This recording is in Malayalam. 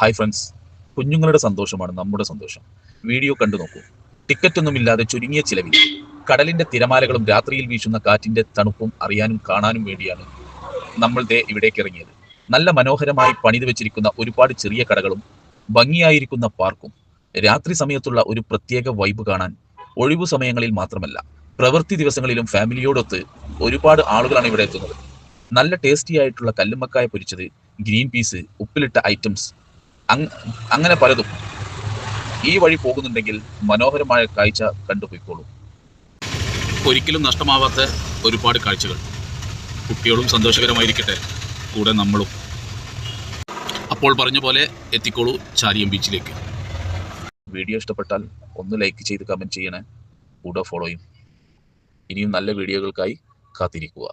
ഹായ് ഫ്രണ്ട്സ്, കുഞ്ഞുങ്ങളുടെ സന്തോഷമാണ് നമ്മുടെ സന്തോഷം. വീഡിയോ കണ്ടു നോക്കൂ. ടിക്കറ്റൊന്നുമില്ലാതെ ചുരുങ്ങിയ ചിലവിൽ കടലിന്റെ തിരമാലകളും രാത്രിയിൽ വീശുന്ന കാറ്റിന്റെ തണുപ്പും അറിയാനും കാണാനും വേണ്ടിയാണ് നമ്മൾ ഇവിടേക്ക് ഇറങ്ങിയത്. നല്ല മനോഹരമായി പണിതു വെച്ചിരിക്കുന്ന ഒരുപാട് ചെറിയ കടകളും ഭംഗിയായിരിക്കുന്ന പാർക്കും രാത്രി സമയത്തുള്ള ഒരു പ്രത്യേക വൈബ് കാണാൻ ഒഴിവു സമയങ്ങളിൽ മാത്രമല്ല, പ്രവൃത്തി ദിവസങ്ങളിലും ഫാമിലിയോടൊത്ത് ഒരുപാട് ആളുകളാണ് ഇവിടെ എത്തുന്നത്. നല്ല ടേസ്റ്റി ആയിട്ടുള്ള കല്ലുമ്മക്കായ പൊരിച്ചത്, ഗ്രീൻ പീസ്, ഉപ്പിലിട്ട ഐറ്റംസ്, അങ്ങനെ പലതും. ഈ വഴി പോകുന്നുണ്ടെങ്കിൽ മനോഹരമായ കാഴ്ച കണ്ടുപോയിക്കോളൂ. ഒരിക്കലും നഷ്ടമാവാത്ത ഒരുപാട് കാഴ്ചകൾ. കുട്ടികളും സന്തോഷകരമായിരിക്കട്ടെ, കൂടെ നമ്മളും. അപ്പോൾ പറഞ്ഞ പോലെ എത്തിക്കോളൂ ചാലിയം ബീച്ചിലേക്ക്. വീഡിയോ ഇഷ്ടപ്പെട്ടാൽ ഒന്ന് ലൈക്ക് ചെയ്ത് കമൻറ്റ് ചെയ്യണേ, കൂടെ ഫോളോ ചെയ്യും. ഇനിയും നല്ല വീഡിയോകൾക്കായി കാത്തിരിക്കുക.